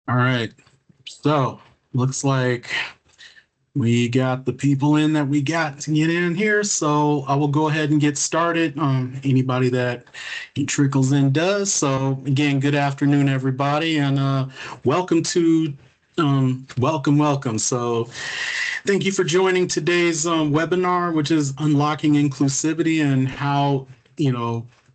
All right. So looks like we got the people in that we got to get in here. So I will go ahead and get started. Anybody that trickles in does. So again, good afternoon, everybody, and welcome to welcome. So thank you for joining today's webinar, which is unlocking inclusivity and how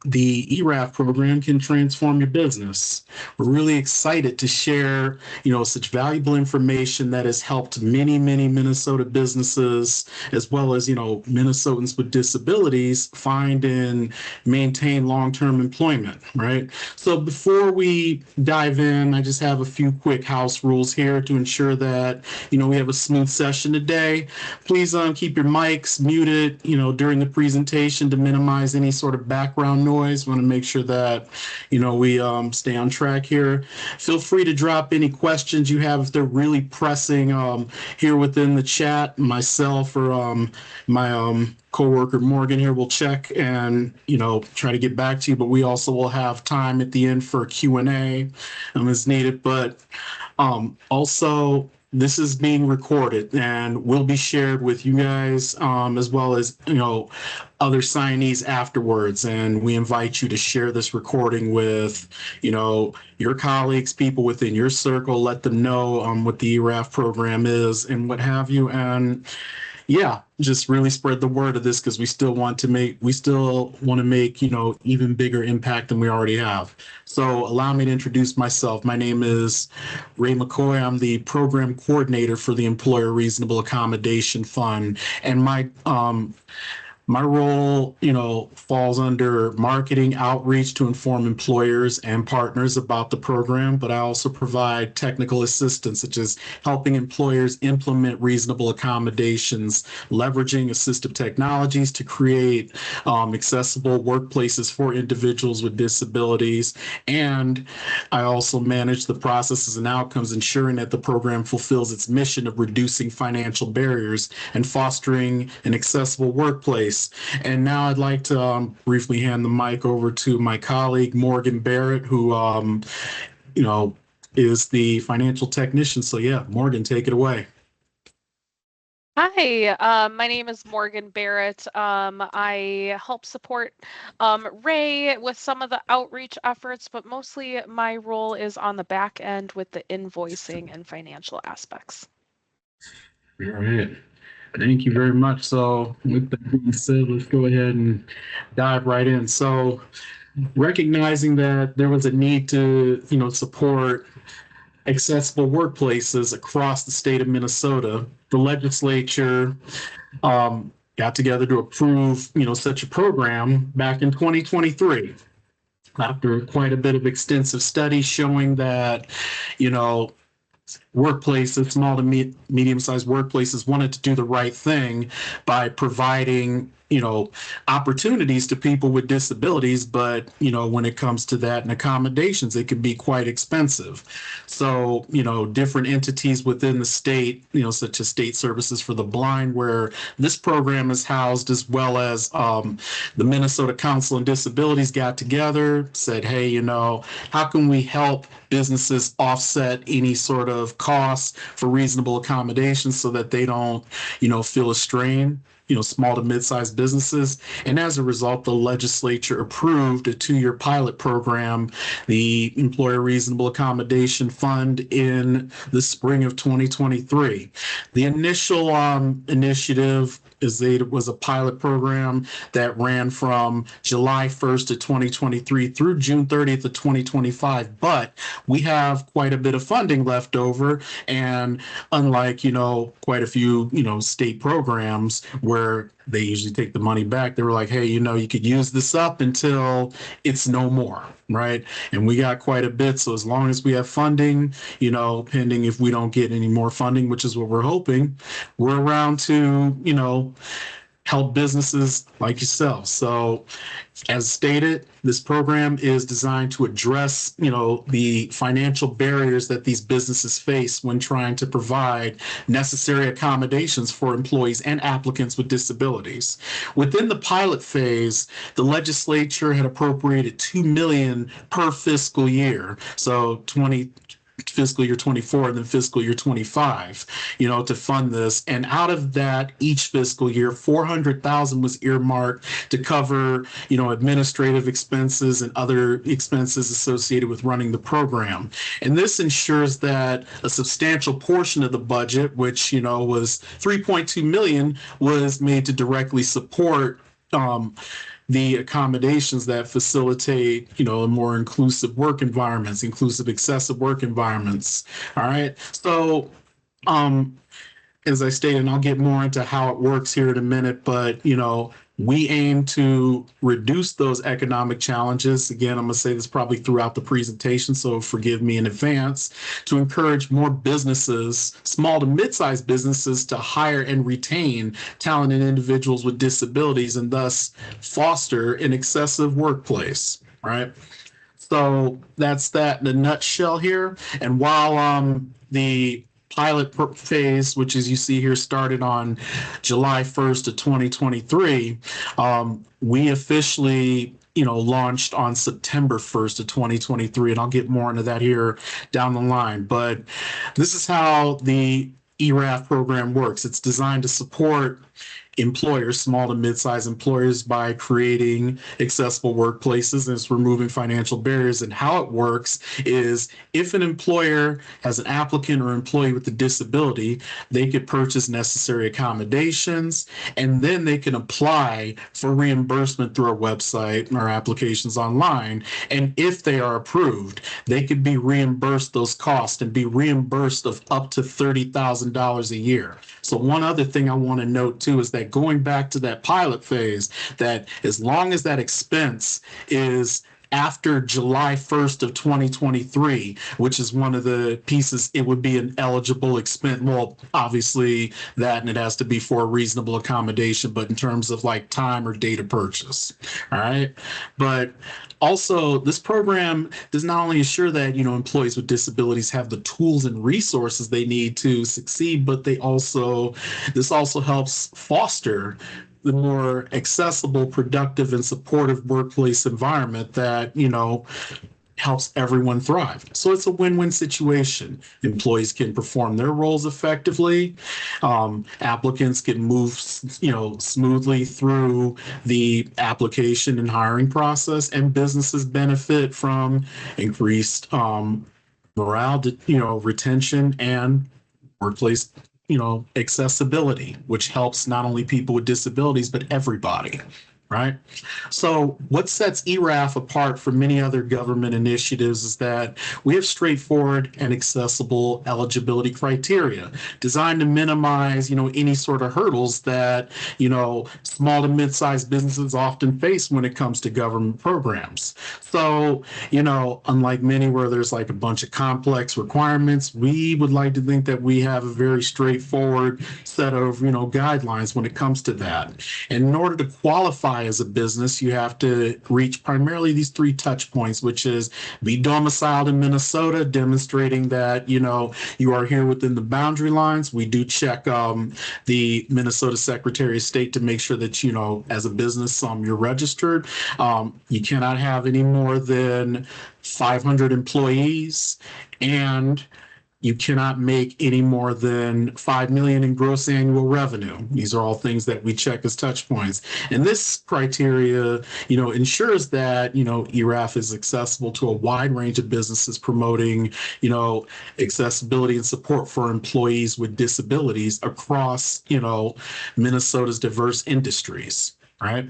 the ERAF program can transform your business. We're really excited to share, such valuable information that has helped many Minnesota businesses, as well as, Minnesotans with disabilities find and maintain long-term employment, right? So before we dive in, I just have a few quick house rules here to ensure that, we have a smooth session today. Please keep your mics muted, during the presentation to minimize any sort of background noise. Want to make sure that, we stay on track here. Feel free to drop any questions you have if they're really pressing here within the chat. Myself or my coworker Morgan here will check and try to get back to you. But we also will have time at the end for Q&A as needed. But also, this is being recorded and will be shared with you guys, as well as other signees afterwards. And we invite you to share this recording with your colleagues, people within your circle. Let them know what the ERAF program is and what have you. And yeah, just really spread the word of this because we still want to make, even bigger impact than we already have. So allow me to introduce myself. My name is Ray McCoy. I'm the program coordinator for the Employer Reasonable Accommodation Fund. And my role, falls under marketing outreach to inform employers and partners about the program, but I also provide technical assistance, such as helping employers implement reasonable accommodations, leveraging assistive technologies to create accessible workplaces for individuals with disabilities. And I also manage the processes and outcomes, ensuring that the program fulfills its mission of reducing financial barriers and fostering an accessible workplace. And now I'd like to briefly hand the mic over to my colleague, Morgan Barrett, who, you know, is the financial technician. So yeah, Morgan, take it away. Hi, my name is Morgan Barrett. I help support Ray with some of the outreach efforts, but mostly my role is on the back end with the invoicing and financial aspects. All right. Thank you very much. So with that being said, let's go ahead and dive right in. So recognizing that there was a need to, support accessible workplaces across the state of Minnesota, the legislature got together to approve, such a program back in 2023. After quite a bit of extensive study showing that, you know, workplaces, small to medium-sized workplaces wanted to do the right thing by providing, opportunities to people with disabilities. But, when it comes to that and accommodations, it can be quite expensive. So, different entities within the state, such as State Services for the Blind, where this program is housed, as well as the Minnesota Council on Disabilities got together, said, hey, how can we help businesses offset any sort of costs for reasonable accommodations so that they don't, feel a strain, small to mid-sized businesses. And as a result, the legislature approved a 2-year pilot program, the Employer Reasonable Accommodation Fund, in the spring of 2023. The initial initiative it was a pilot program that ran from July 1st of 2023 through June 30th of 2025. But we have quite a bit of funding left over. And unlike, quite a few, state programs where they usually take the money back, they were like, hey, you could use this up until it's no more, right? And we got quite a bit. So as long as we have funding, pending if we don't get any more funding, which is what we're hoping, we're around to, help businesses like yourself. So as stated, this program is designed to address, the financial barriers that these businesses face when trying to provide necessary accommodations for employees and applicants with disabilities. Within the pilot phase, the legislature had appropriated $2 million per fiscal year. So fiscal year 24 and then fiscal year 25, to fund this. And out of that, each fiscal year, 400,000 was earmarked to cover, administrative expenses and other expenses associated with running the program. And this ensures that a substantial portion of the budget, which, was 3.2 million, was made to directly support the accommodations that facilitate, more inclusive work environments, inclusive, accessible work environments. All right. So, as I stated, and I'll get more into how it works here in a minute, but, we aim to reduce those economic challenges. Again, I'm going to say this probably throughout the presentation, so forgive me in advance, to encourage more businesses, small to mid-sized businesses, to hire and retain talented individuals with disabilities and thus foster an accessible workplace, right? So that's that in a nutshell here. And while the pilot phase, which as you see here started on July 1st of 2023, we officially launched on September 1st of 2023, and I'll get more into that here down the line. But this is how the ERAF program works. It's designed to support employers, small to mid-sized employers, by creating accessible workplaces, and it's removing financial barriers. And how it works is if an employer has an applicant or employee with a disability, they could purchase necessary accommodations, and then they can apply for reimbursement through our website and our applications online. And if they are approved, they could be reimbursed those costs and be reimbursed of up to $30,000 a year. So one other thing I want to note too is that going back to that pilot phase, that as long as that expense is after July 1st of 2023, which is one of the pieces, it would be an eligible expense. Well, obviously that, and it has to be for a reasonable accommodation, but in terms of like time or date of purchase. All right. But also, this program does not only ensure that, employees with disabilities have the tools and resources they need to succeed, but this also helps foster the more accessible, productive, and supportive workplace environment that, helps everyone thrive. So it's a win-win situation. Employees can perform their roles effectively. Applicants can move, smoothly through the application and hiring process, and businesses benefit from increased morale, retention, and workplace, accessibility, which helps not only people with disabilities, but everybody. Right. So what sets ERAF apart from many other government initiatives is that we have straightforward and accessible eligibility criteria designed to minimize, any sort of hurdles that, small to mid-sized businesses often face when it comes to government programs. So, unlike many where there's like a bunch of complex requirements, we would like to think that we have a very straightforward set of, guidelines when it comes to that. And in order to qualify as a business, you have to reach primarily these 3 touch points, which is be domiciled in Minnesota, demonstrating that, you are here within the boundary lines. We do check the Minnesota Secretary of State to make sure that, as a business, you're registered. You cannot have any more than 500 employees, and you cannot make any more than 5 million in gross annual revenue. These are all things that we check as touch points. And this criteria, ensures that, ERAF is accessible to a wide range of businesses promoting, accessibility and support for employees with disabilities across, Minnesota's diverse industries, right?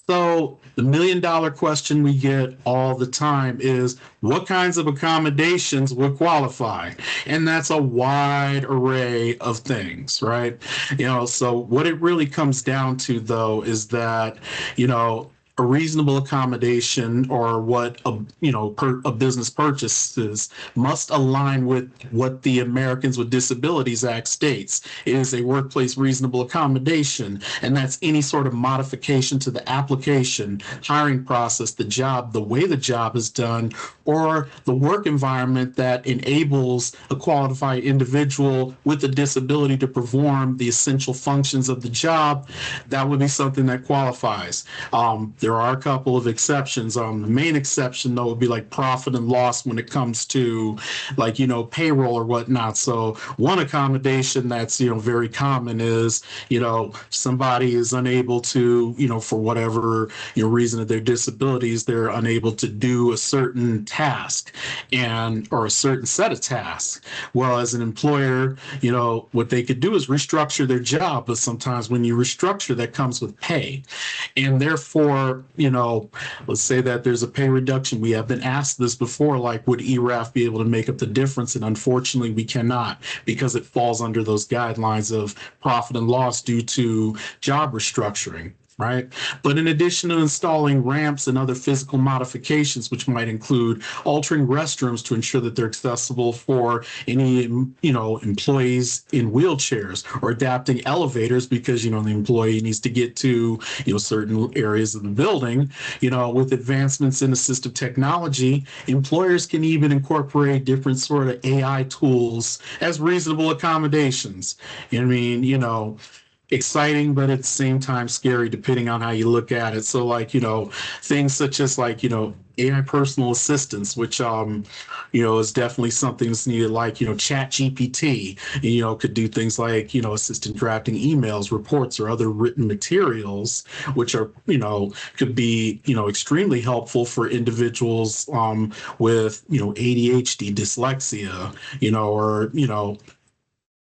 So the $1 million question we get all the time is, what kinds of accommodations would qualify? And that's a wide array of things, right? So what it really comes down to, though, is that, a reasonable accommodation, or what a business purchases, must align with what the Americans with Disabilities Act states. It is a workplace reasonable accommodation, and that's any sort of modification to the application, hiring process, the job, the way the job is done, or the work environment that enables a qualified individual with a disability to perform the essential functions of the job. That would be something that qualifies. There are a couple of exceptions. The main exception though would be like profit and loss when it comes to like, payroll or whatnot. So one accommodation that's, very common is, somebody is unable to, for whatever, reason of their disabilities, they're unable to do a certain task or a certain set of tasks. Well, as an employer, what they could do is restructure their job, but sometimes when you restructure, that comes with pay. And therefore, let's say that there's a pay reduction. We have been asked this before, like, would ERAF be able to make up the difference? And unfortunately, we cannot, because it falls under those guidelines of profit and loss due to job restructuring. Right. But in addition to installing ramps and other physical modifications, which might include altering restrooms to ensure that they're accessible for any, employees in wheelchairs, or adapting elevators because, the employee needs to get to, certain areas of the building, with advancements in assistive technology, employers can even incorporate different sort of AI tools as reasonable accommodations. I mean, exciting, but at the same time scary, depending on how you look at it. So like, things such as like, AI personal assistance, which, is definitely something that's needed, like, chat GPT, could do things like, assist in drafting emails, reports, or other written materials, which are, could be, extremely helpful for individuals, with, ADHD, dyslexia, or,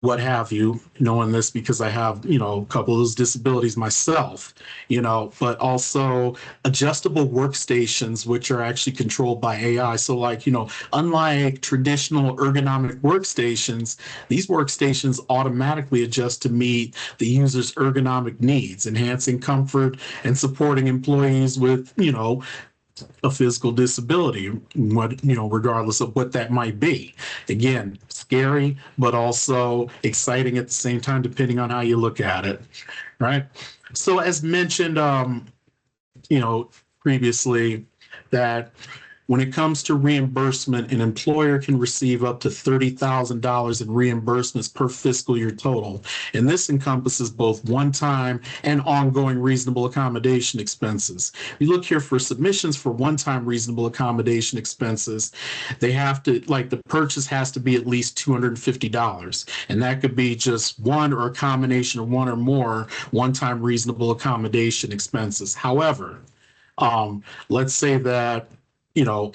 what have you, knowing this because I have, a couple of those disabilities myself, but also adjustable workstations, which are actually controlled by AI. So like, unlike traditional ergonomic workstations, these workstations automatically adjust to meet the user's ergonomic needs, enhancing comfort and supporting employees with, a physical disability, regardless of what that might be. Again, scary, but also exciting at the same time, depending on how you look at it. Right. So as mentioned, previously, that when it comes to reimbursement, an employer can receive up to $30,000 in reimbursements per fiscal year total. And this encompasses both one-time and ongoing reasonable accommodation expenses. We look here for submissions for one-time reasonable accommodation expenses. They have to, like, the purchase has to be at least $250. And that could be just one or a combination of one or more one-time reasonable accommodation expenses. However, let's say that,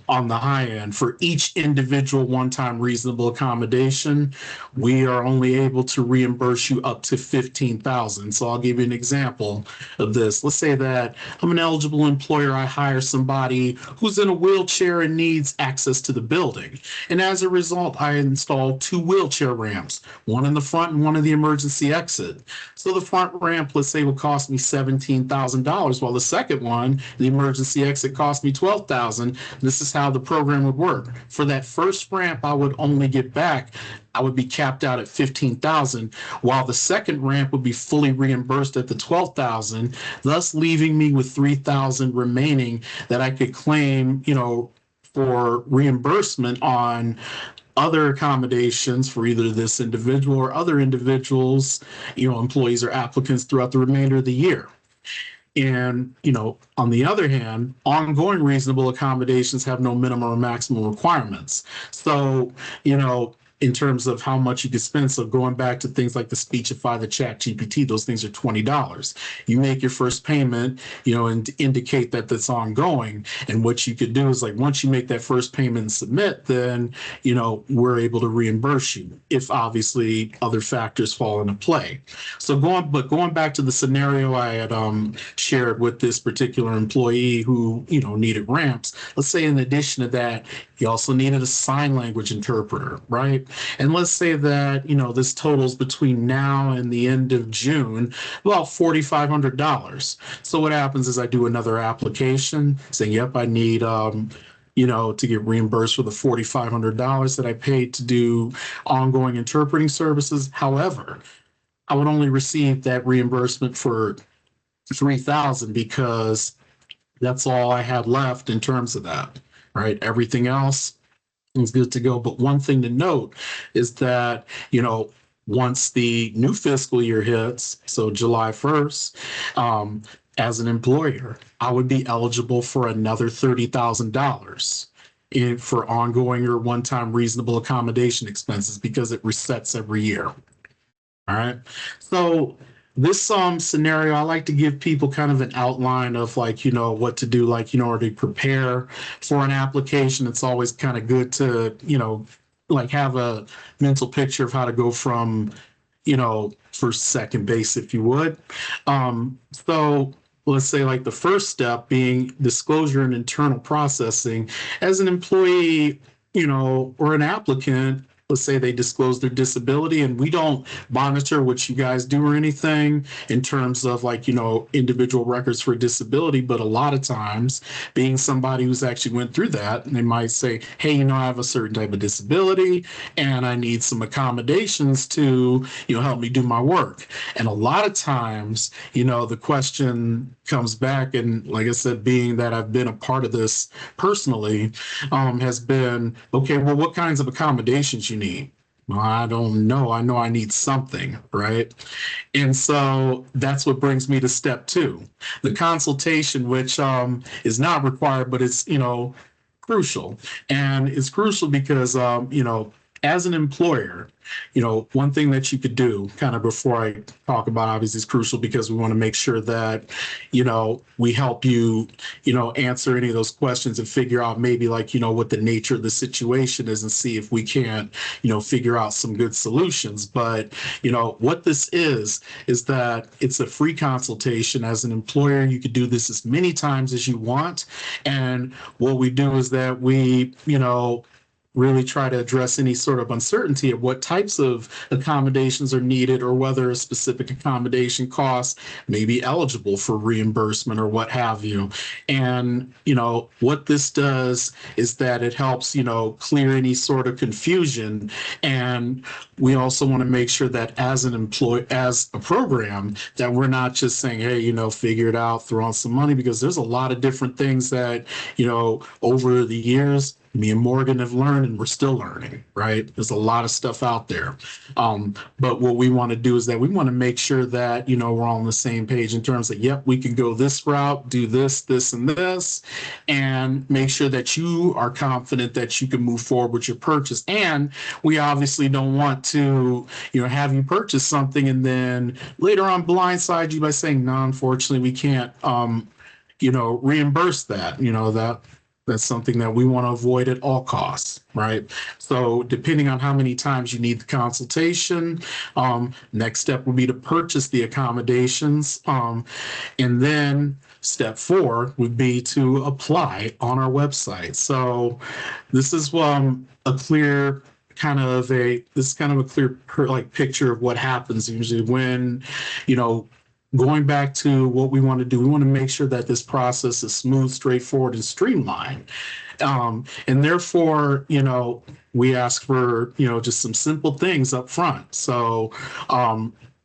on the high end, for each individual one-time reasonable accommodation, we are only able to reimburse you up to $15,000. So I'll give you an example of this. Let's say that I'm an eligible employer. I hire somebody who's in a wheelchair and needs access to the building. And as a result, I install 2 wheelchair ramps, one in the front and one in the emergency exit. So the front ramp, let's say, will cost me $17,000, while the second one, the emergency exit, cost me $12,000. This is how the program would work. For that first ramp, I would only get back, I would be capped out at $15,000, while the second ramp would be fully reimbursed at the $12,000, thus leaving me with $3,000 remaining that I could claim, for reimbursement on other accommodations for either this individual or other individuals, employees or applicants throughout the remainder of the year. And, on the other hand, ongoing reasonable accommodations have no minimum or maximum requirements. So, in terms of how much you can spend. So going back to things like the Speechify, the Chat GPT, those things are $20. You make your first payment, and indicate that that's ongoing. And what you could do is, like, once you make that first payment and submit, then, we're able to reimburse you if obviously other factors fall into play. So going back to the scenario I had shared with this particular employee who, needed ramps. Let's say in addition to that, he also needed a sign language interpreter, right? And let's say that, this totals between now and the end of June, about $4,500. So what happens is I do another application saying, yep, I need, to get reimbursed for the $4,500 that I paid to do ongoing interpreting services. However, I would only receive that reimbursement for $3,000 because that's all I had left in terms of that, right? Everything else is good to go. But one thing to note is that, once the new fiscal year hits, so July 1st, as an employer, I would be eligible for another $30,000 for ongoing or one-time reasonable accommodation expenses because it resets every year. All right. So this scenario, I like to give people kind of an outline of like, what to do, like, in order to prepare for an application. It's always kind of good to, like have a mental picture of how to go from, first, second base, if you would. So let's say like the first step being disclosure and internal processing as an employee, or an applicant. Let's say they disclose their disability and we don't monitor what you guys do or anything in terms of like, individual records for disability. But a lot of times being somebody who's actually went through that, they might say, hey, I have a certain type of disability and I need some accommodations to, help me do my work. And a lot of times, the question comes back. And like I said, being that I've been a part of this personally, has been, okay, well, what kinds of accommodations you need? Well, I don't know. I know I need something, right? And so that's what brings me to step two, the consultation, which is not required, but it's, crucial. And it's crucial because, as an employer, one thing that you could do kind of before I talk about obviously is crucial because we want to make sure that, we help you, answer any of those questions and figure out maybe like, what the nature of the situation is and see if we can't, figure out some good solutions. But, what this is that it's a free consultation. As an employer, you could do this as many times as you want. And what we do is that we, really try to address any sort of uncertainty of what types of accommodations are needed or whether a specific accommodation cost may be eligible for reimbursement or what have you. And, what this does is that it helps, clear any sort of confusion. And we also want to make sure that as a program, that we're not just saying, hey, figure it out, throw on some money, because there's a lot of different things that, over the years, me and Morgan have learned and we're still learning, right? There's a lot of stuff out there. But what we want to do is that we want to make sure that, we're all on the same page in terms of, yep, we can go this route, do this, this, and this, and make sure that you are confident that you can move forward with your purchase. And we obviously don't want to, have you purchase something and then later on blindside you by saying, no, unfortunately, we can't, reimburse that, that's something that we want to avoid at all costs, right? So depending on how many times you need the consultation, next step would be to purchase the accommodations. And then step 4 would be to apply on our website. So this is a clear like picture of what happens usually when, going back to what we want to do, we want to make sure that this process is smooth, straightforward, and streamlined. And therefore, we ask for, just some simple things up front. So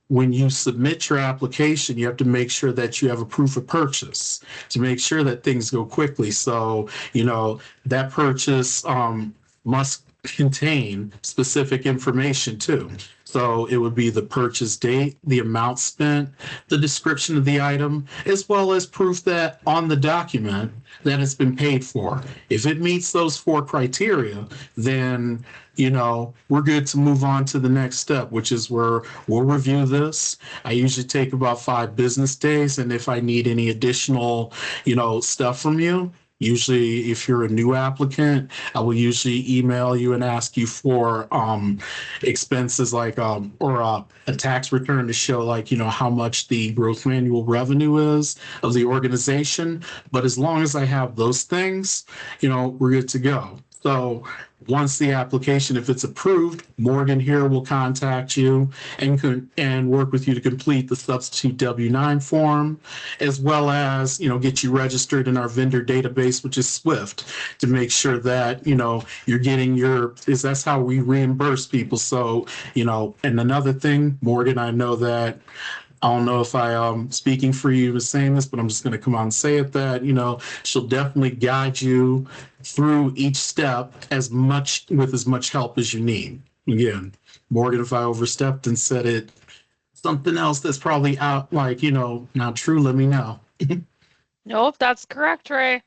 when you submit your application, you have to make sure that you have a proof of purchase to make sure that things go quickly. So, that purchase must contain specific information too. So it would be the purchase date, the amount spent, the description of the item, as well as proof that on the document that it's been paid for. If it meets those 4 criteria, then we're good to move on to the next step, which is where we'll review this. I usually take about 5 business days, and if I need any additional, stuff from you, usually, if you're a new applicant, I will usually email you and ask you for expenses like or a tax return to show like how much the gross annual revenue is of the organization. But as long as I have those things, we're good to go. So once the application, if it's approved, Morgan here will contact you and work with you to complete the substitute W-9 form, as well as, get you registered in our vendor database, which is Swift, to make sure that, you're getting that's how we reimburse people. So, and another thing, Morgan, I know that I don't know if I am speaking for you in saying this, but I'm just going to come on and say it that, she'll definitely guide you through each step with as much help as you need. Again, Morgan if I overstepped and said it something else that's probably out, like, not true, let me know. Nope, that's correct, Ray.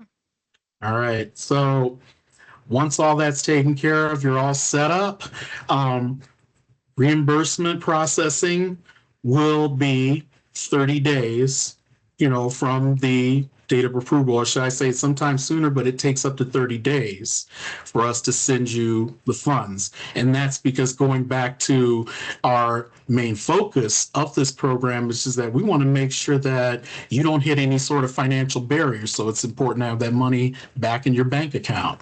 All right. So once all that's taken care of, you're all set up. Um, Reimbursement processing will be 30 days, from the date of approval, or should I say sometime sooner, but it takes up to 30 days for us to send you the funds. And that's because going back to our main focus of this program, which is that we want to make sure that you don't hit any sort of financial barriers. So it's important to have that money back in your bank account,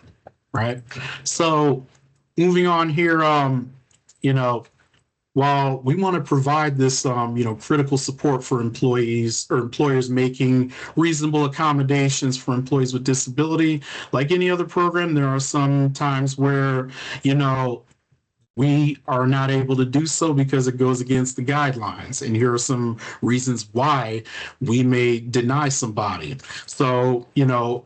right? So moving on here, you know, while we want to provide this, critical support for employees or employers making reasonable accommodations for employees with disability, like any other program, there are some times where, you know, we are not able to do so because it goes against the guidelines. And here are some reasons why we may deny somebody. So,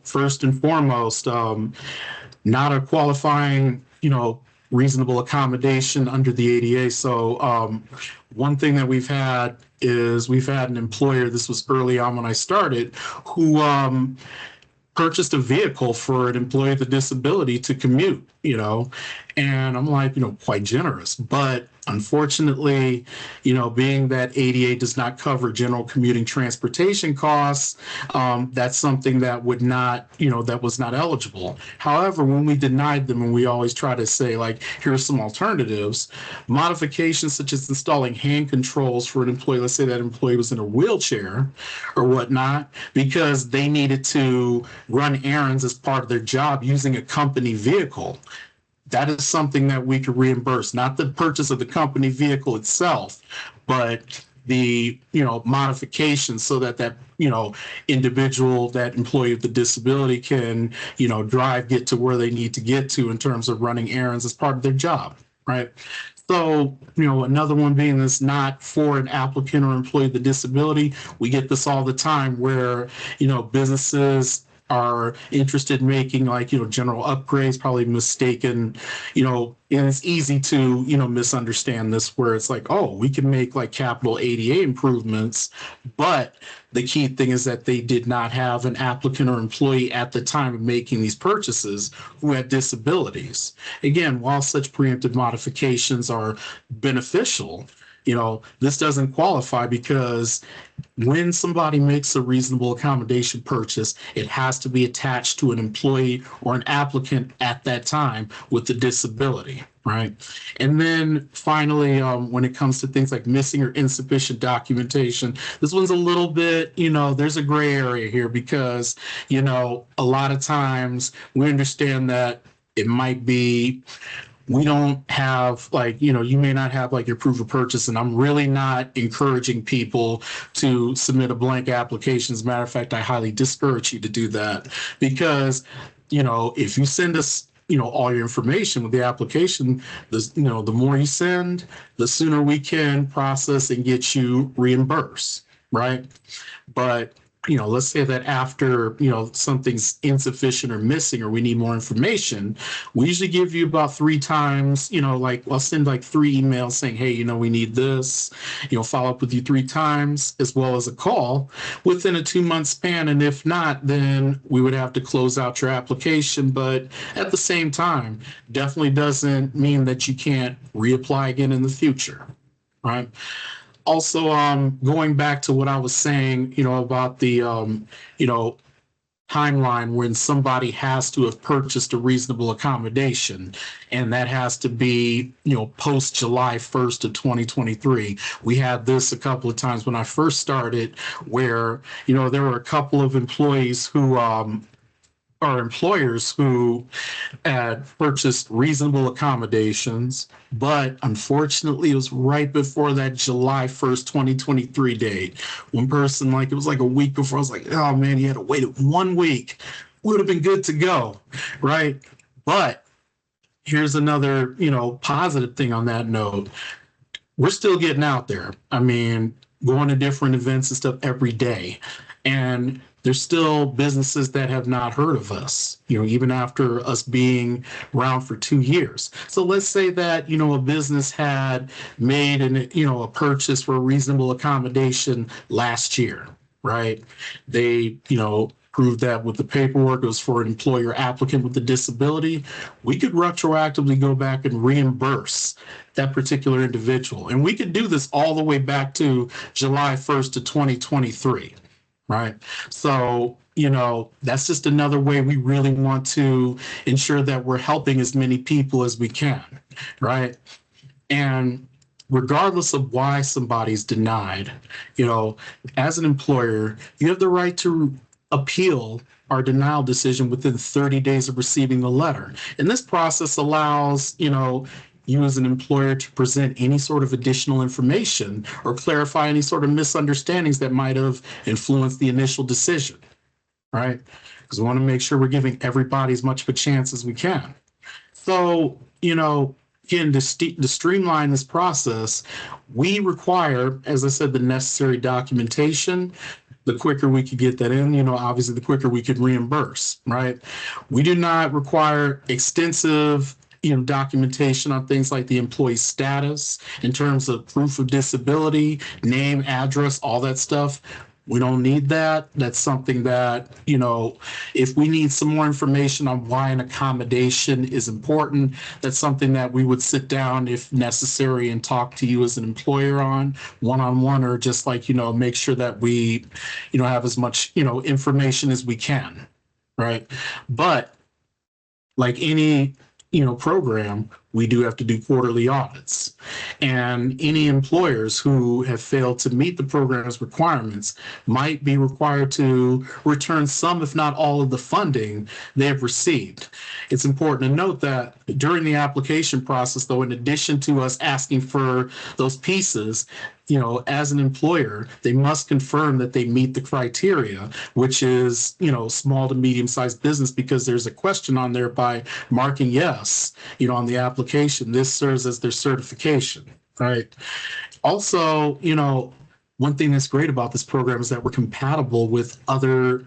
first and foremost, not a qualifying, reasonable accommodation under the ADA. So one thing that we've had is we've had an employer, this was early on when I started, who purchased a vehicle for an employee with a disability to commute, and I'm like, quite generous. But unfortunately, being that ADA does not cover general commuting transportation costs, that's something that would not, that was not eligible. However, when we denied them, and we always try to say, like, here's some alternatives, modifications such as installing hand controls for an employee, let's say that employee was in a wheelchair or whatnot, because they needed to run errands as part of their job using a company vehicle. That is something that we could reimburse, not the purchase of the company vehicle itself, but the modification so that individual, that employee with the disability can drive, get to where they need to get to in terms of running errands as part of their job, right? So, another one being this not for an applicant or employee with a disability. We get this all the time where, businesses are interested in making, like, general upgrades, probably mistaken, and it's easy to, misunderstand this, where it's like, oh, we can make like capital ADA improvements, but the key thing is that they did not have an applicant or employee at the time of making these purchases who had disabilities. Again, while such preemptive modifications are beneficial, this doesn't qualify because when somebody makes a reasonable accommodation purchase, it has to be attached to an employee or an applicant at that time with the disability, right? And then finally, when it comes to things like missing or insufficient documentation, this one's a little bit, there's a gray area here because, a lot of times we understand that it might be we don't have, like, you may not have like your proof of purchase, and I'm really not encouraging people to submit a blank application. As a matter of fact, I highly discourage you to do that because, if you send us all your information with the application, the more you send, the sooner we can process and get you reimbursed, right? But let's say that after, something's insufficient or missing, or we need more information, we usually give you about 3 times, like I'll send like 3 emails saying, hey, we need this, follow up with you 3 times, as well as a call within a 2-month span. And if not, then we would have to close out your application. But at the same time, definitely doesn't mean that you can't reapply again in the future, right? Also, going back to what I was saying, about the, timeline when somebody has to have purchased a reasonable accommodation, and that has to be, post July 1st of 2023. We had this a couple of times when I first started, where, there were a couple of employees who, are employers who had purchased reasonable accommodations, but unfortunately it was right before that July 1st, 2023 date. One person, like, it was like a week before, I was like, oh man, you had to wait 1 week. Would have been good to go, right? But here's another, positive thing on that note. We're still getting out there. I mean, going to different events and stuff every day. And there's still businesses that have not heard of us, even after us being around for 2 years. So let's say that, a business had made a purchase for a reasonable accommodation last year, right? They, proved that with the paperwork, it was for an employer applicant with a disability. We could retroactively go back and reimburse that particular individual. And we could do this all the way back to July 1st to 2023, right? So, that's just another way we really want to ensure that we're helping as many people as we can, right? And regardless of why somebody's denied, as an employer, you have the right to appeal our denial decision within 30 days of receiving the letter. And this process allows, you as an employer to present any sort of additional information or clarify any sort of misunderstandings that might have influenced the initial decision, right? Because we want to make sure we're giving everybody as much of a chance as we can. So, again, to streamline this process, we require, as I said, the necessary documentation. The quicker we could get that in, obviously the quicker we could reimburse, right? We do not require extensive, documentation on things like the employee status in terms of proof of disability, name, address, all that stuff. We don't need that. That's something that, if we need some more information on why an accommodation is important, that's something that we would sit down if necessary and talk to you as an employer on one-on-one, or just like, make sure that we, have as much, information as we can, right? But like any, program, we do have to do quarterly audits. And any employers who have failed to meet the program's requirements might be required to return some, if not all, of the funding they have received. It's important to note that during the application process, though, in addition to us asking for those pieces, as an employer, they must confirm that they meet the criteria, which is, small to medium-sized business, because there's a question on there by marking yes, on the application. This serves as their certification, right? Also, one thing that's great about this program is that we're compatible with other,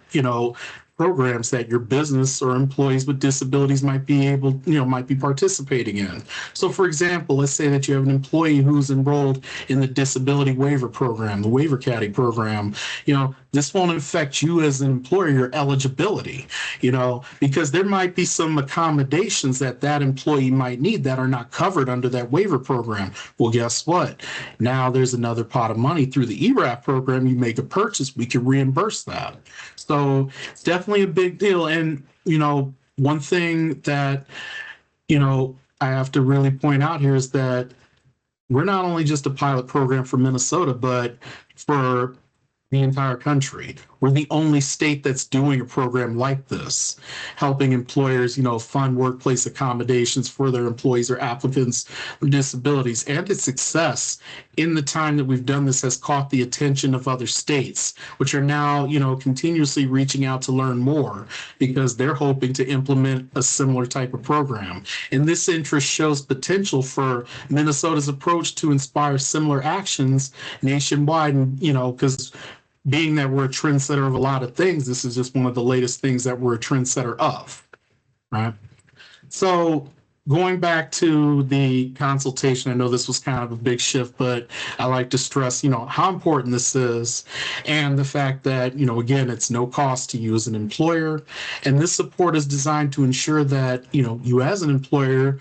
programs that your business or employees with disabilities might be participating in. So for example, let's say that you have an employee who's enrolled in the disability waiver program, the waiver caddy program. This won't affect you as an employer, your eligibility, because there might be some accommodations that employee might need that are not covered under that waiver program. Well, guess what? Now there's another pot of money through the ERAF program. You make a purchase, we can reimburse that. So it's definitely a big deal. And, one thing that, I have to really point out here is that we're not only just a pilot program for Minnesota, but for the entire country. We're the only state that's doing a program like this, helping employers, fund workplace accommodations for their employees or applicants with disabilities. And its success in the time that we've done this has caught the attention of other states, which are now, continuously reaching out to learn more because they're hoping to implement a similar type of program. And this interest shows potential for Minnesota's approach to inspire similar actions nationwide. And, because being that we're a trendsetter of a lot of things, this is just one of the latest things that we're a trendsetter of, right? So going back to the consultation, I know this was kind of a big shift, but I like to stress, how important this is, and the fact that, again, it's no cost to you as an employer. And this support is designed to ensure that, you as an employer,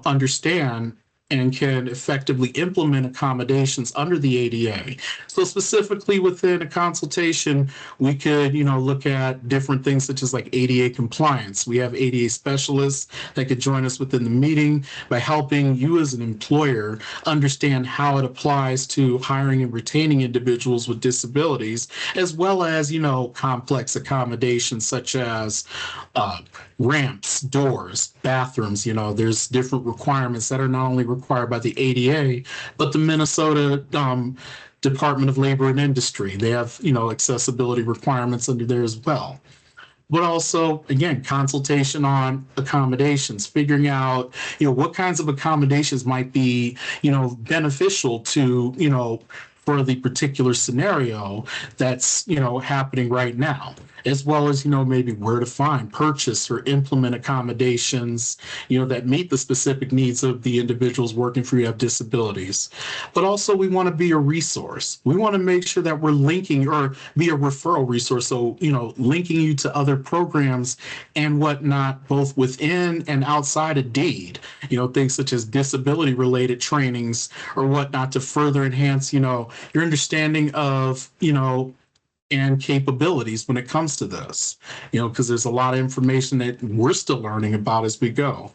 understand and can effectively implement accommodations under the ADA. So specifically within a consultation, we could, look at different things such as like ADA compliance. We have ADA specialists that could join us within the meeting by helping you as an employer understand how it applies to hiring and retaining individuals with disabilities, as well as, complex accommodations such as ramps, doors, bathrooms. There's different requirements that are not only required by the ADA, but the Minnesota Department of Labor and Industry. They have, accessibility requirements under there as well. But also, again, consultation on accommodations, figuring out, what kinds of accommodations might be, beneficial to, for the particular scenario that's, happening right now, as well as, maybe where to find, purchase, or implement accommodations, that meet the specific needs of the individuals working for you have disabilities. But also we want to be a resource. We want to make sure that we're linking or be a referral resource. So, linking you to other programs and whatnot, both within and outside of DEED, things such as disability related trainings or whatnot to further enhance, your understanding of, and capabilities when it comes to this, because there's a lot of information that we're still learning about as we go,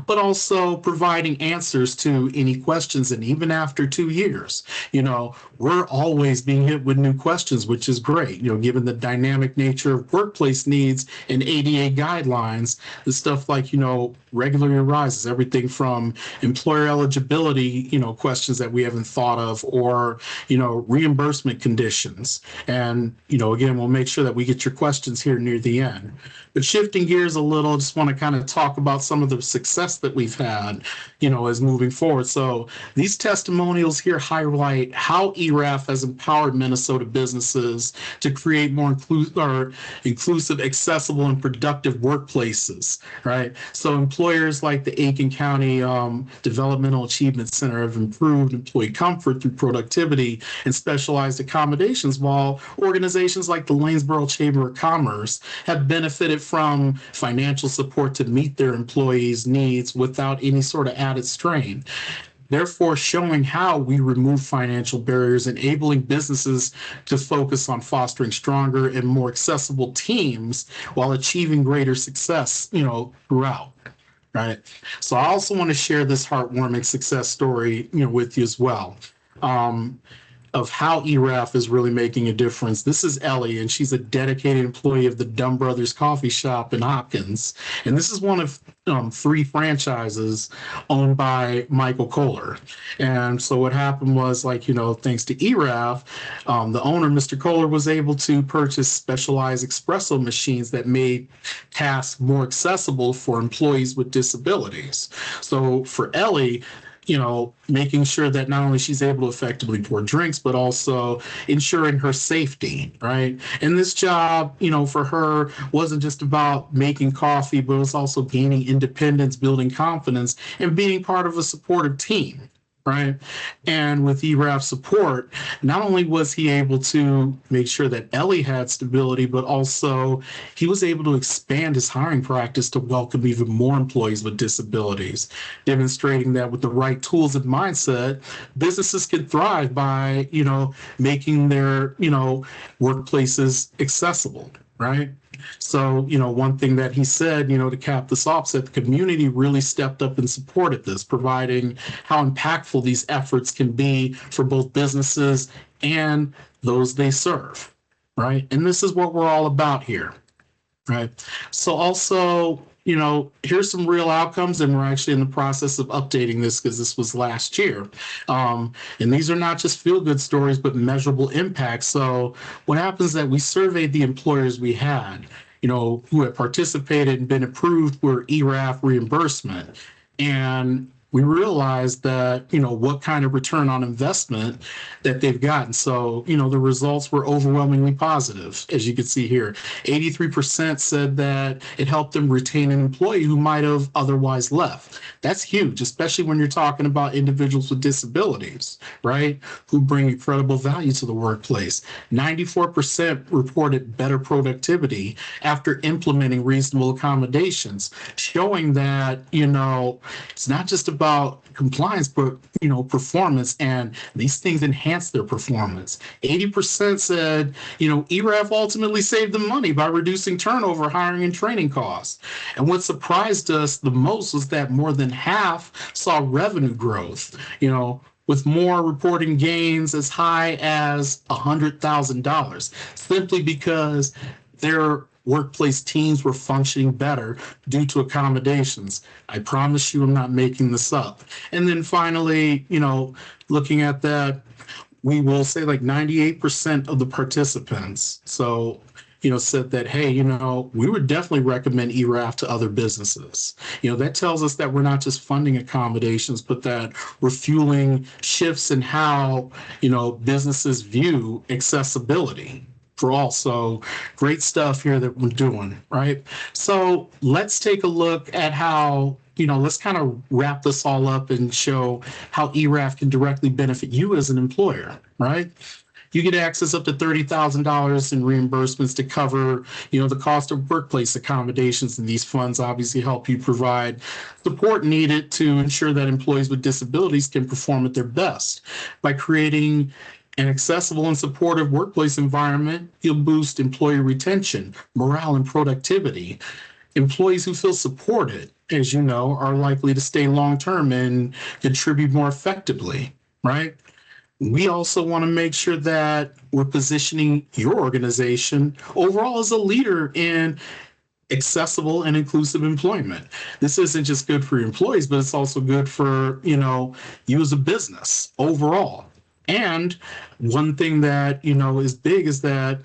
but also providing answers to any questions. And even after 2 years, we're always being hit with new questions, which is great, given the dynamic nature of workplace needs and ADA guidelines, the stuff like, regularly arises, everything from employer eligibility, questions that we haven't thought of, or, reimbursement conditions. And, again, we'll make sure that we get your questions here near the end. But shifting gears a little, just want to kind of talk about some of the success that we've had, as moving forward. So these testimonials here highlight how ERAF has empowered Minnesota businesses to create more inclusive, accessible, and productive workplaces, right? So employers like the Aiken County Developmental Achievement Center have improved employee comfort through productivity and specialized accommodations, while organizations like the Lanesboro Chamber of Commerce have benefited from financial support to meet their employees' needs without any sort of added strain, therefore showing how we remove financial barriers, enabling businesses to focus on fostering stronger and more accessible teams while achieving greater success, throughout. Right. So I also want to share this heartwarming success story, with you as well. Of how ERAF is really making a difference. This is Ellie, and she's a dedicated employee of the Dumb Brothers Coffee Shop in Hopkins. And this is one of 3 franchises owned by Michael Kohler. And so what happened was, thanks to ERAF, the owner, Mr. Kohler, was able to purchase specialized espresso machines that made tasks more accessible for employees with disabilities. So for Ellie, making sure that not only she's able to effectively pour drinks, but also ensuring her safety, right? And this job, for her wasn't just about making coffee, but it was also gaining independence, building confidence, and being part of a supportive team. Right. And with ERAF support, not only was he able to make sure that Ellie had stability, but also he was able to expand his hiring practice to welcome even more employees with disabilities, demonstrating that with the right tools and mindset, businesses can thrive by, making their, workplaces accessible. Right. So, one thing that he said, to cap this off, said the community really stepped up and supported this, providing how impactful these efforts can be for both businesses and those they serve. Right. And this is what we're all about here. Right. So also, here's some real outcomes, and we're actually in the process of updating this because this was last year. And these are not just feel-good stories, but measurable impacts. So what happens is that we surveyed the employers we had, who had participated and been approved for ERAF reimbursement. And we realized that, what kind of return on investment that they've gotten. So, the results were overwhelmingly positive, as you can see here. 83% said that it helped them retain an employee who might have otherwise left. That's huge, especially when you're talking about individuals with disabilities, right, who bring incredible value to the workplace. 94% reported better productivity after implementing reasonable accommodations, showing that, it's not just about compliance, but performance, and these things enhance their performance. 80% said, ERAF ultimately saved them money by reducing turnover, hiring, and training costs. And what surprised us the most was that more than half saw revenue growth, with more reporting gains as high as $100,000, simply because their workplace teams were functioning better due to accommodations. I promise you, I'm not making this up. And then finally, looking at that, we will say 98% of the participants. So, said that, hey, we would definitely recommend ERAF to other businesses. That tells us that we're not just funding accommodations, but that we're fueling shifts in how, businesses view accessibility for all. So great stuff here that we're doing, right? So let's take a look at how, let's kind of wrap this all up and show how ERAF can directly benefit you as an employer, right? You get access up to $30,000 in reimbursements to cover, the cost of workplace accommodations. And these funds obviously help you provide support needed to ensure that employees with disabilities can perform at their best. By creating an accessible and supportive workplace environment, you'll boost employee retention, morale, and productivity. Employees who feel supported, as you know, are likely to stay long-term and contribute more effectively, right? We also want to make sure that we're positioning your organization overall as a leader in accessible and inclusive employment. This isn't just good for your employees, but it's also good for, you as a business overall. And one thing that, is big is that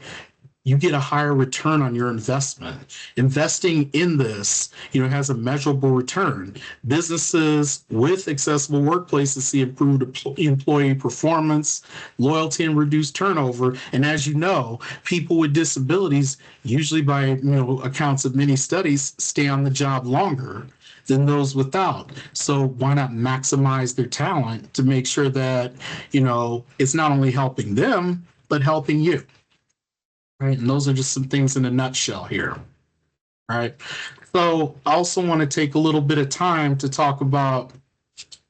you get a higher return on your investment. Investing in this, has a measurable return. Businesses with accessible workplaces see improved employee performance, loyalty, and reduced turnover. And as you know, people with disabilities, usually by accounts of many studies, stay on the job longer than those without. So why not maximize their talent to make sure that, it's not only helping them, but helping you. Right. And those are just some things in a nutshell here. All right. So I also want to take a little bit of time to talk about,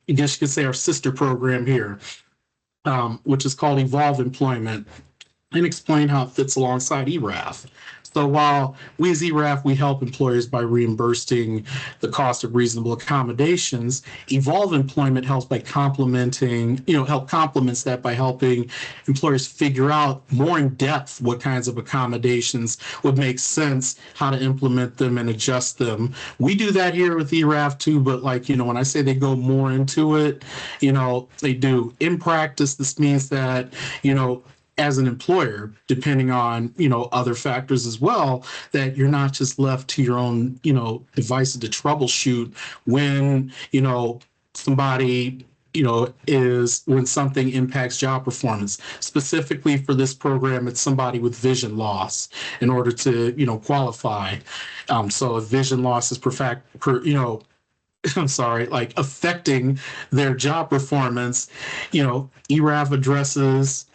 I guess you could say, our sister program here, which is called Evolve Employment, and explain how it fits alongside ERAF. So while we as ERAF, we help employers by reimbursing the cost of reasonable accommodations, Evolve Employment helps by complements that by helping employers figure out more in depth what kinds of accommodations would make sense, how to implement them and adjust them. We do that here with ERAF too, but when I say they go more into it, they do. In practice, this means that, as an employer, depending on, other factors as well, that you're not just left to your own, devices to troubleshoot when, somebody, when something impacts job performance. Specifically for this program, it's somebody with vision loss in order to, qualify. So if vision loss is I'm sorry, affecting their job performance, ERAF addresses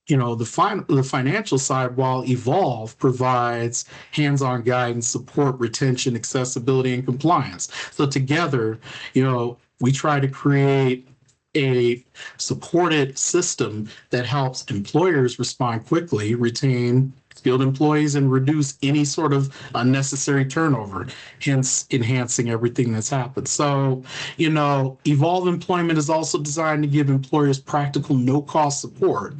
the financial side, while Evolve provides hands-on guidance, support, retention, accessibility, and compliance. So together, we try to create a supported system that helps employers respond quickly, retain skilled employees, and reduce any sort of unnecessary turnover, hence enhancing everything that's happened. So, Evolve Employment is also designed to give employers practical, no-cost support.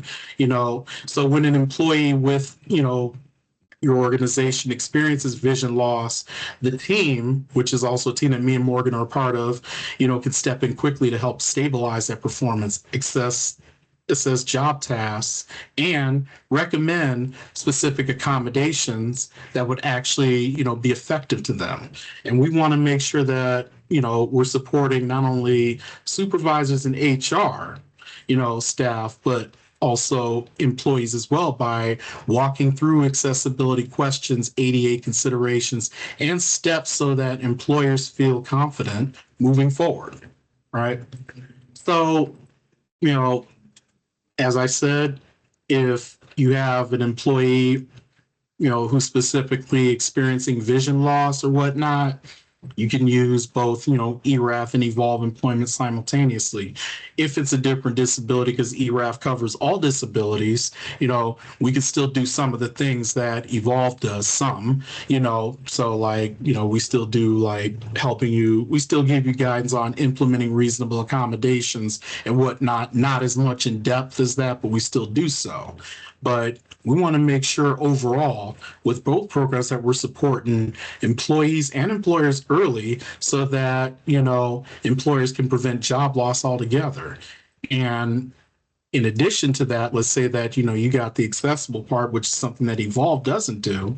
So when an employee with, your organization experiences vision loss, the team, which is also a team that me and Morgan are a part of, can step in quickly to help stabilize that performance, assess job tasks, and recommend specific accommodations that would actually, be effective to them. And we want to make sure that, we're supporting not only supervisors and HR, staff, but also employees as well by walking through accessibility questions, ADA considerations, and steps so that employers feel confident moving forward, right? So, as I said, if you have an employee, who's specifically experiencing vision loss or whatnot, you can use both, ERAF and Evolve Employment simultaneously. If it's a different disability, because ERAF covers all disabilities, we can still do some of the things that Evolve does, so we still do helping you, we still give you guidance on implementing reasonable accommodations and whatnot, not as much in depth as that, but we still do so. But we want to make sure overall with both programs that we're supporting employees and employers early so that, employers can prevent job loss altogether. And, in addition to that, let's say that, you got the accessible part, which is something that Evolve doesn't do.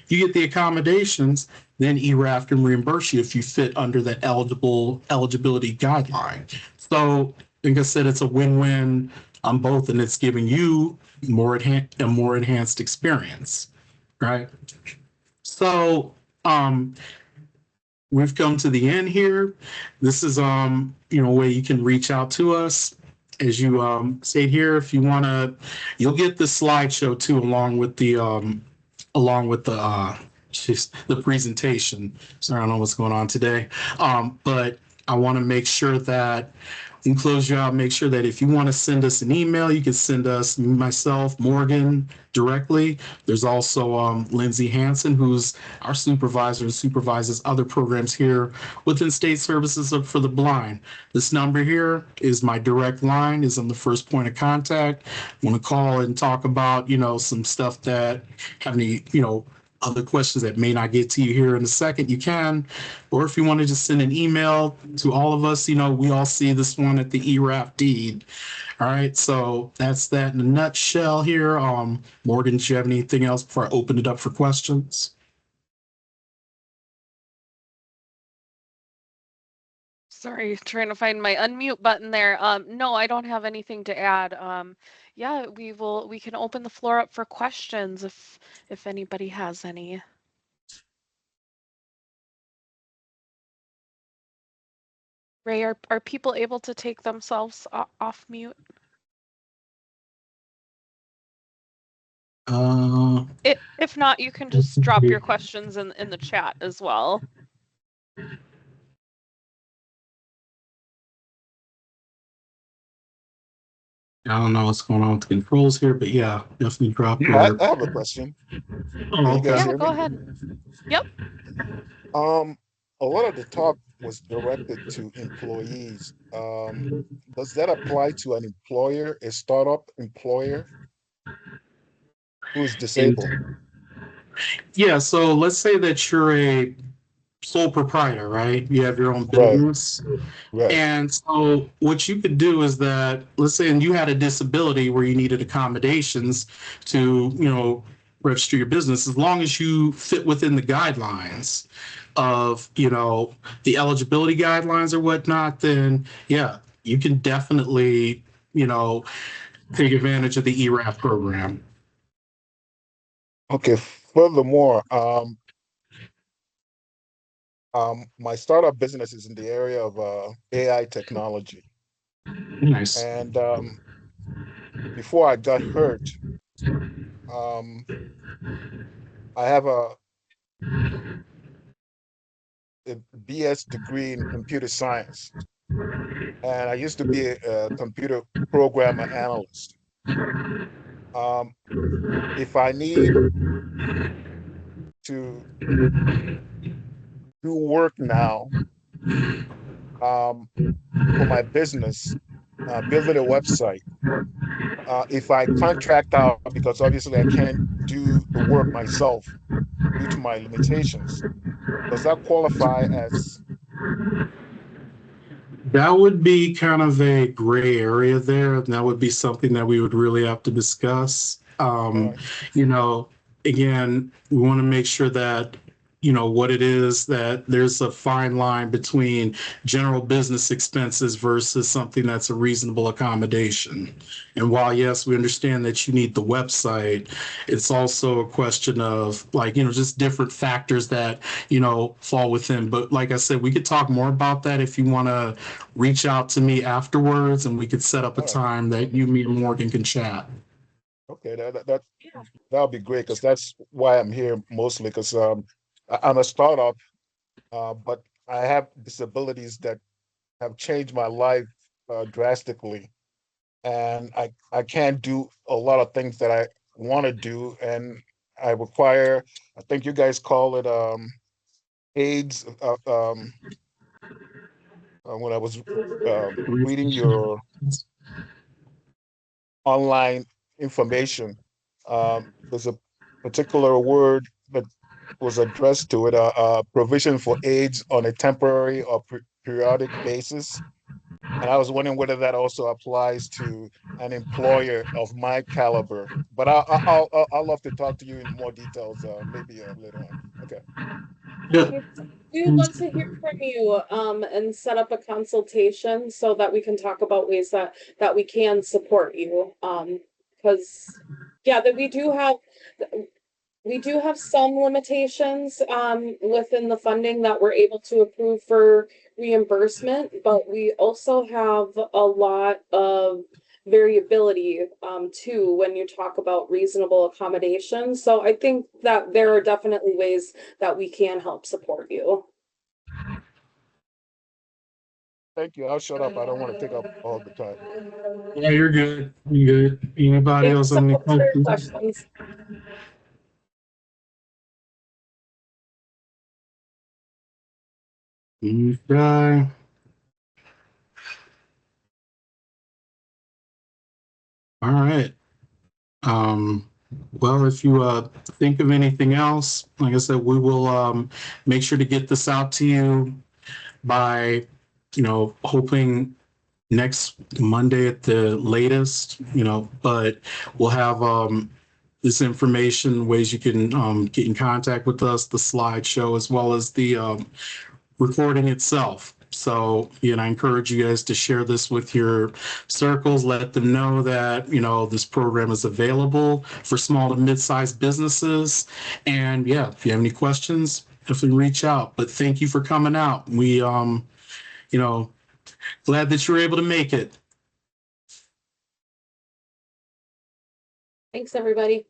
You get the accommodations, then ERAF can reimburse you if you fit under that eligibility guideline. So, like I said, it's a win-win on both, and it's giving you a more enhanced experience, right? So, we've come to the end here. This is a way you can reach out to us. As you state here, if you want to, you'll get the slideshow too, along with the presentation. Sorry, I don't know what's going on today. But I want to make sure that in close you out, make sure that if you want to send us an email, you can send us, myself, Morgan, directly. There's also Lindsay Hanson, who's our supervisor and supervises other programs here within State Services for the Blind. This number here is my direct line, is on the first point of contact. Want to call and talk about, some stuff that have any, other questions that may not get to you here in a second, you can. Or if you want to just send an email to all of us, we all see this one at the ERAF deed. All right, so that's that in a nutshell here. Morgan, do you have anything else before I open it up for questions? Sorry, trying to find my unmute button there. No, I don't have anything to add. Yeah, we can open the floor up for questions if anybody has any. Ray, are people able to take themselves off mute? If not, you can just drop your questions in the chat as well. I don't know what's going on with the controls here, but yeah, definitely drop I your. have a question. Oh, Can you guys Yeah, hear go me? ahead. Yep. A lot of the talk was directed to employees. Does that apply to an employer, a startup employer who is disabled? And yeah, so let's say that you're a sole proprietor, right? You have your own Right, business. right. And so what you could do is that, let's say, and you had a disability where you needed accommodations to, register your business, as long as you fit within the guidelines of, the eligibility guidelines or whatnot, then yeah, you can definitely, take advantage of the ERAF program. Okay. Furthermore, my startup business is in the area of AI technology. Nice. And before I got hurt, um, I have a BS degree in computer science. And I used to be a computer programmer analyst. Um, if I need to do work now for my business, building a website, if I contract out, because obviously I can't do the work myself due to my limitations, does that qualify as? That would be kind of a gray area there. And that would be something that we would really have to discuss. Right. You know, again, we want to make sure that, what it is, that there's a fine line between general business expenses versus something that's a reasonable accommodation. And while, yes, we understand that you need the website, it's also a question of like, just different factors that, fall within. But like I said, we could talk more about that if you want to reach out to me afterwards and we could set up a All right. time that you, me, and Morgan can chat. Okay, that'll be great, because that's why I'm here mostly, because I'm a startup, but I have disabilities that have changed my life drastically, and I can't do a lot of things that I want to do, and I require, I think you guys call it aids. When I was reading your online information, there's a particular word that was addressed to it, provision for aids on a temporary or periodic basis. And I was wondering whether that also applies to an employer of my caliber. But I'll love to talk to you in more details, maybe later on. Okay. Yeah. We would love to hear from you, and set up a consultation so that we can talk about ways that we can support you. Because yeah, that we do have some limitations within the funding that we're able to approve for reimbursement, but we also have a lot of variability too when you talk about reasonable accommodation. So I think that there are definitely ways that we can help support you. Thank you. I'll shut up. I don't want to take up all the time. Yeah, you're good. You're good. Anybody Thank you else so have any much for your questions? questions. Okay. All right. Well, if you think of anything else, like I said, we will make sure to get this out to you by, hoping next Monday at the latest, but we'll have this information, ways you can get in contact with us, the slideshow, as well as the recording itself. So, I encourage you guys to share this with your circles, let them know that, this program is available for small to mid-sized businesses. And yeah, if you have any questions, definitely reach out. But thank you for coming out. We, glad that you were able to make it. Thanks, everybody.